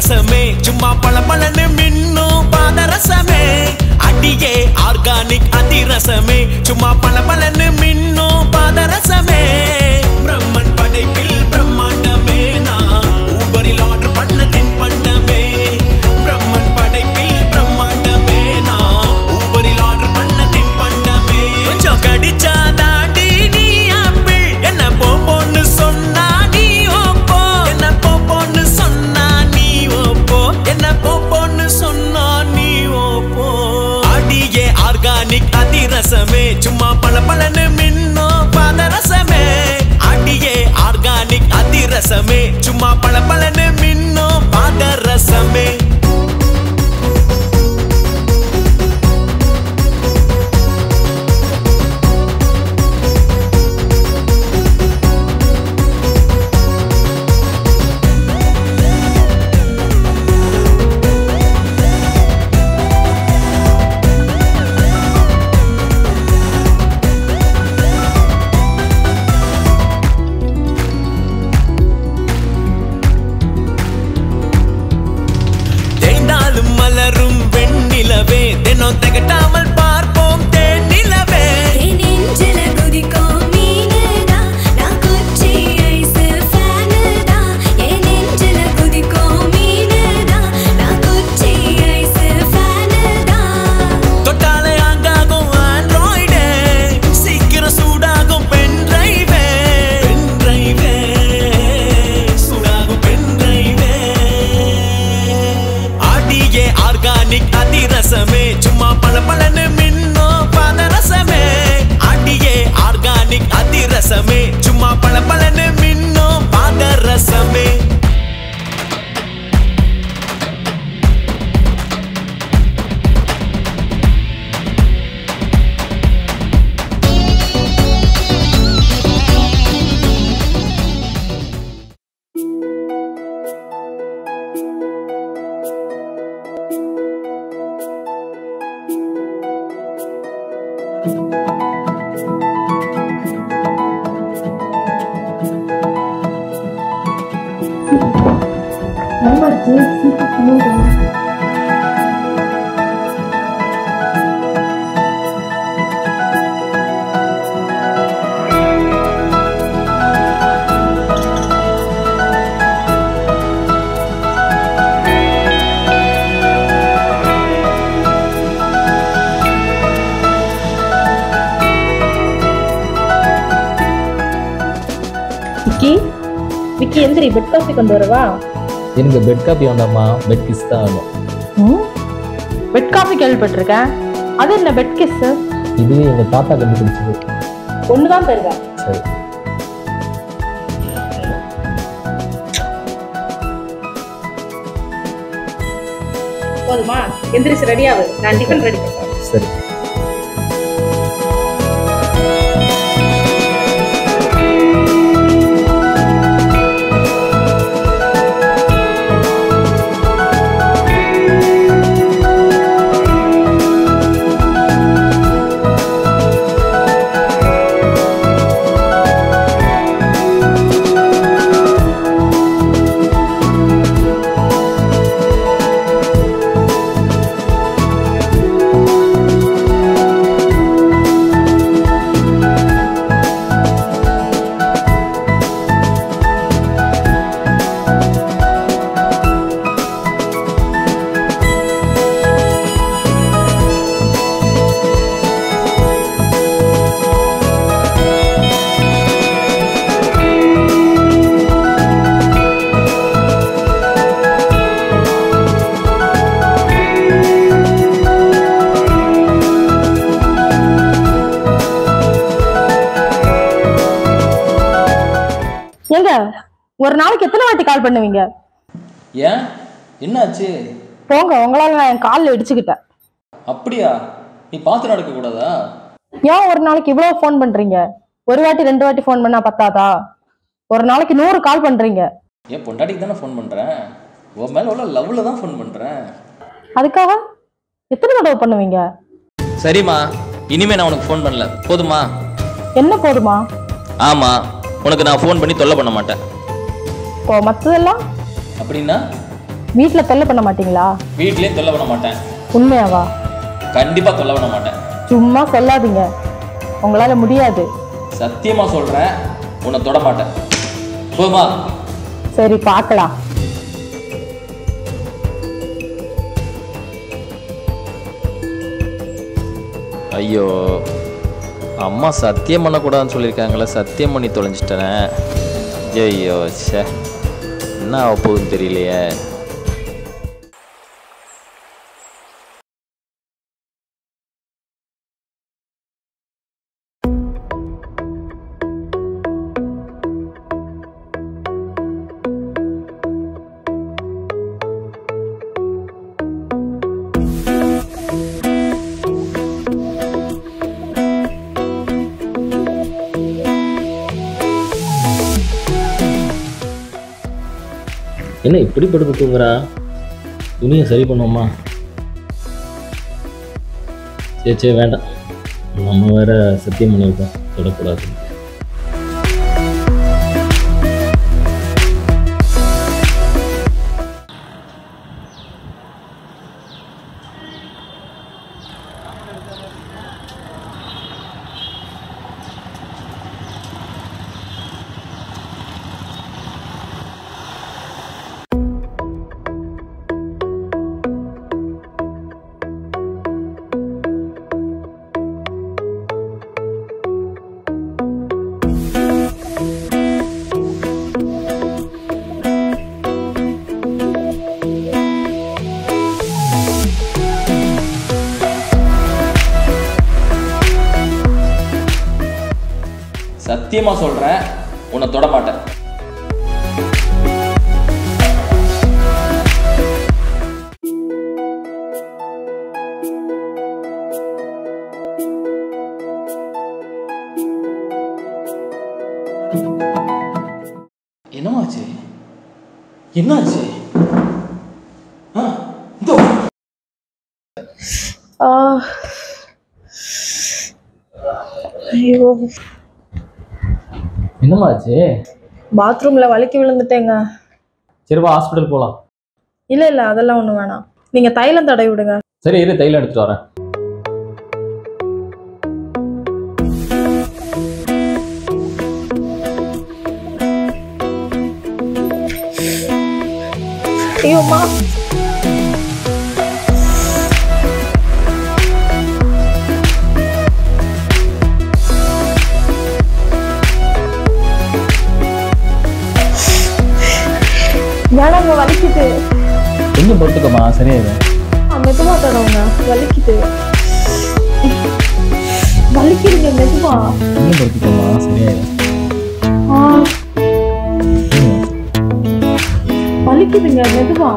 அதிரசமே சும்மா பளபளன்னு மின்னும் பாதரசமே அடியே ஆர்கானிக் அதிரசமே சும்மா பளபளன்னு மின்னும் பாதரசமே பிரம்மன் படைப்பில் பிரம்மாண்டமே நான் ஊபரில் ஆர்டர் பண்ண தின்பண்டமே பிரம்மன் படைப்பில் பிரம்மாண்டமே நான் ஊபரில் ஆர்டர் பண்ண தின்பண்டமே கொஞ்சம் கடிச்சா தாண்டி நீ ஆப்பிள் என்ன போன்னு சொன்னா நீ ஓப்போ என்ன போன்னு சொன்னா நீ ஓப்போ என்ன போன்னு சொன்னா நீ ஓப்போ அடியே ஆர்கானிக் அதிரசமே சும்மா பளபளன்னு மின்னோ பாதரசமே அடியே ஆர்கானிக் அதிரசமே சும்மா பளபளன்னு மின்னோ பாதரசமே மலரும் வெண்ணிலவே தினம் தகட்டாமல் பார்ப்போம் தேனிலவே நெஞ்சில குதிக்கும் மீனுதா நான் குச்சி ஐஸ் ஃபேனுதா என் நெஞ்சில குதிக்கும் மீனுதா நான் குச்சி ஐஸ் ஃபேனுதா தொட்டாலே ஆங்காகும் ஆண்ட்ராய்டே சீக்கிரம் சூடாகும் பென் டிரைவே சூடாகும் பென் டிரைவே அடியே ஆர்கானிக் அதிரசமே சும்மா பளபளன்னு மின்னோ பாதரசமே அடியே ஆர்கானிக் அதிரசமே சும்மா பளபளன்னு மின்னோ பாதரசமே விக்கி எந்திரி பெட் காஃபி கொண்டு வரவா? எனக்கு பெட் காஃபி வேண்டாமா, பெட் கிஸ் தான் வேணும். பெட் காஃபி கேள்விப்பட்டிருக்கேன், அது என்ன பெட் கிஸ்? இதுவே எங்க தாத்தா கண்டுபிடிச்சது. ஒண்ணுதான் தருவா. சரி. போதுமா? எந்திரிச்சு ரெடி ஆகு, நான் டிஃபன் ரெடி பண்றேன். சரி. ஒரு நாளைக்கு எத்தனை வாட்டி கால் பண்ணுவீங்க? ஏன் என்னாச்சு? போங்க, உங்களால நான் என் காலில் இடிச்சுக்கிட்டேன். அப்படியா? நீ பார்த்து நடக்க கூடாதா? ஏன் ஒரு நாளைக்கு இவ்வளவு ஃபோன் பண்றீங்க? ஒரு வாட்டி 2 வாட்டி ஃபோன் பண்ணா பத்தாதா? ஒரு நாளைக்கு 100 கால் பண்றீங்க. ஏன் பொண்டாட்டிக்கு தானே ஃபோன் பண்றேன், உன் மேல உள்ள லவ்ல தான் ஃபோன் பண்றேன். அதுக்காக எத்தனை தடவை பண்ணுவீங்க? சரிம்மா, இனிமே நான் உனக்கு ஃபோன் பண்ணல, போதுமா? என்ன போதுமா? ஆமா, உனக்கு நான் ஃபோன் பண்ணி தொல்லை பண்ண மாட்டேன். மற்றதெல்லாம் அப்படின்னா வீட்டில் தொல்லை பண்ண மாட்டீங்களா? வீட்லேயும் தொல்லை பண்ண மாட்டேன். உண்மையாவா? கண்டிப்பாக தொல்லை பண்ண மாட்டேன். சும்மா சொல்லாதீங்க, உங்களால முடியாது. சத்தியமாக சொல்கிறேன், உன்னை தொட மாட்டேன். போமா. சரி பார்க்கலாம். ஐயோ, அம்மா சத்தியம் பண்ணக்கூடாதுன்னு சொல்லியிருக்காங்களே, சத்தியம் பண்ணி தொலைஞ்சிட்டேனே. ஐயோ சே, என்ன ஆக போகுதுன்னு தெரியலையே. என்ன இப்படி படுத்து தூங்குறா? துணியை சரி பண்ணுவோமா? சரி வேண்டாம், நம்ம வேற சத்தியம் பண்ணியிருக்கோம் தொடக்கூடாது. சத்தியமாக சொல்கிறேன், உன்னை தொட மாட்டேன். என்னமாச்சு? என்னாச்சு? ஐயோ, என்னமாச்சு? பாத்ரூம்ல வலிக்கி விழுந்துட்டேங்க. சரிப்பா, ஹாஸ்பிட்டல் போகலாம். இல்ல அதெல்லாம் ஒண்ணும் வேணாம், நீங்க தைலம் தடவி விடுங்க. சரி இரு, தைலம் எடுத்துட்டு வரேன். ஐயோம்மா, வேணாங்க, வலிக்குது. கொஞ்சம் பொறுத்துக்கம்மா, சரியாயிடும். மெதுவா தடவுங்க, வலிக்குது. வலிக்குதுங்க, மெதுவா. கொஞ்சம் பொறுத்துக்கம்மா, சரியாயிடும். வலிக்குதுங்க, மெதுவா.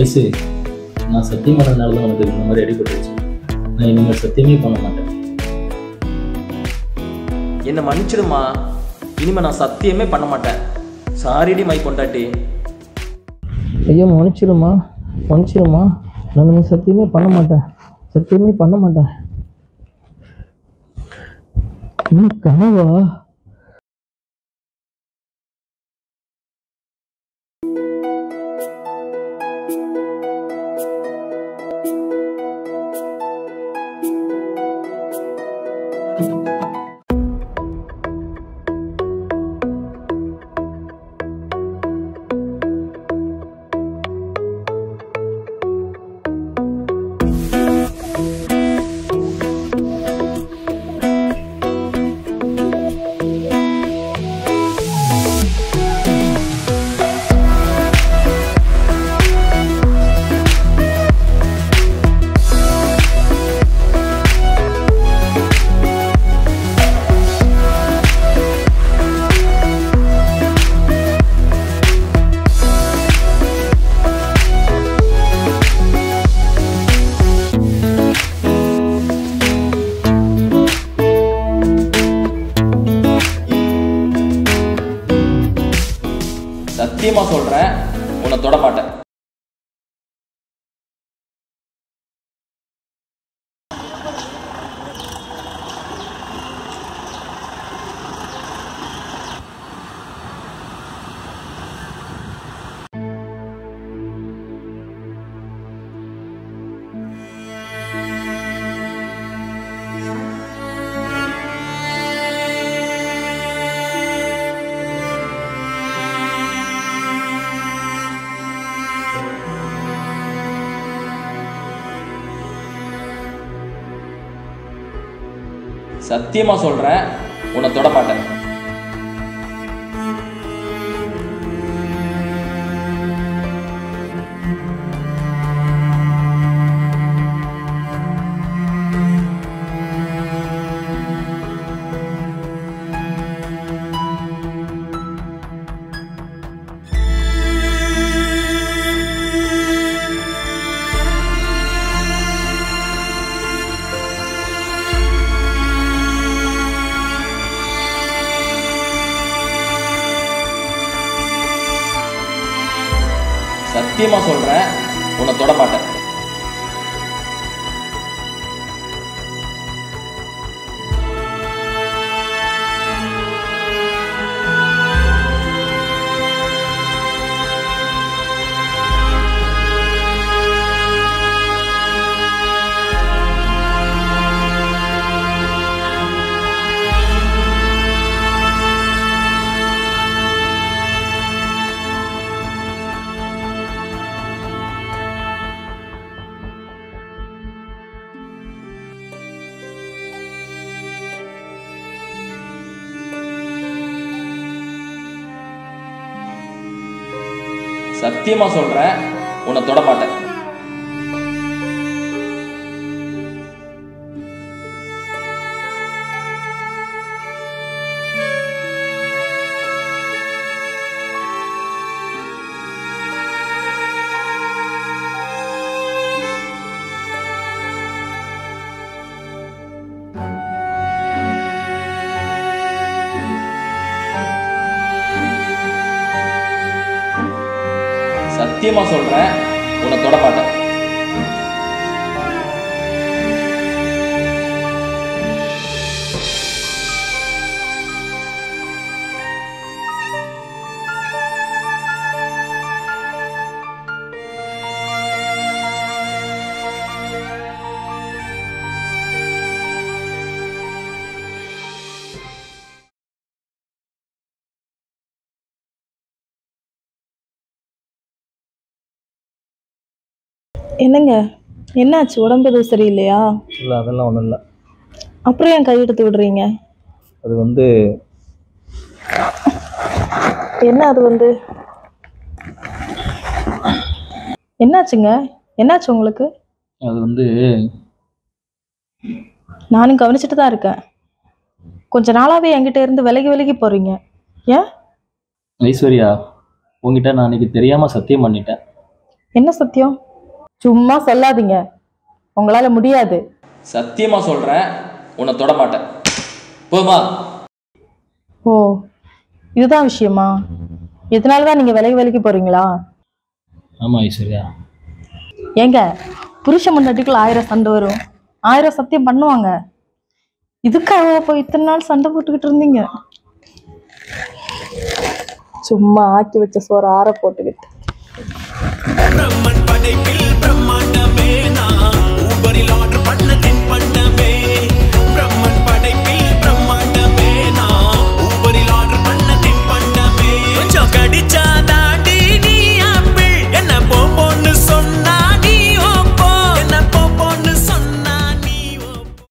ஐசு, நான் சத்தியம் பண்ணதுனால தான் உனக்கு இந்த மாதிரி அடிபட்டுருச்சு. நான் இனிமேல் சத்தியமே பண்ண மாட்டேன். என்னை மன்னிச்சிடுமா, இனிமேல் நான் சத்தியமே பண்ண மாட்டேன். சாரிடி மை பொண்டாட்டி. ஐயோ மன்னிச்சிடுமா, மன்னிச்சிடுமா. நான் இனிமேல் சத்தியமே பண்ண மாட்டேன், சத்தியமே பண்ண மாட்டேன். இன்னும் கனவா? சத்தியமாக சொல்கிறேன், உன்னை தொட மாட்டேன். சத்தியமா சொல்றேன், உன்னை தொட மாட்டேன். சத்தியமா சொல்றேன், உன்னை தொட மாட்டேன். சத்தியமா சொல்றேன், உன்னை தொட மாட்டேன். சத்தியமா சொல்றேன், உன்னை தொட மாட்டேன். என்னங்க, என்னாச்சு? உடம்பு எதுவும் சரியில்லையா? இல்லை, அதெல்லாம் ஒன்றும் இல்லை. அப்புறம் ஏன் கை எடுத்து விடுறீங்க? அது வந்து என்ன? அது வந்து என்னாச்சுங்க? என்னாச்சு உங்களுக்கு? அது வந்து நானும் கவனிச்சுட்டு தான் இருக்கேன். கொஞ்ச நாளாவே என்கிட்ட இருந்து விலகி விலகி போறீங்க. ஏன்? ஐஸ்வர்யா, உங்ககிட்ட நான் அன்னைக்கு தெரியாமல் சத்தியம் பண்ணிட்டேன். என்ன சத்தியம்? சும்மா சொல்லாதீங்க, உங்களால முடியாது. சத்தியமா சொல்றேன், உன்னை தொட மாட்டேன். போமா. ஓ, இதுதான் விஷயமா? இதனாலதான் நீங்க விலகி விலகி போறீங்களா? ஆமாம் ஐஸ்வர்யா. ஏங்க, புருஷன் முன்னாடிக்குள்ள 1000 சண்டை வரும், 1000 சத்தியம் பண்ணுவாங்க. இதுக்காக போய் இத்தனை நாள் சண்டை போட்டுக்கிட்டு இருந்தீங்க? சும்மா ஆக்கி வச்ச சோறு ஆற போட்டுக்கிட்டு. பிரம்மன் படைப்பில் பிரம்மாண்ட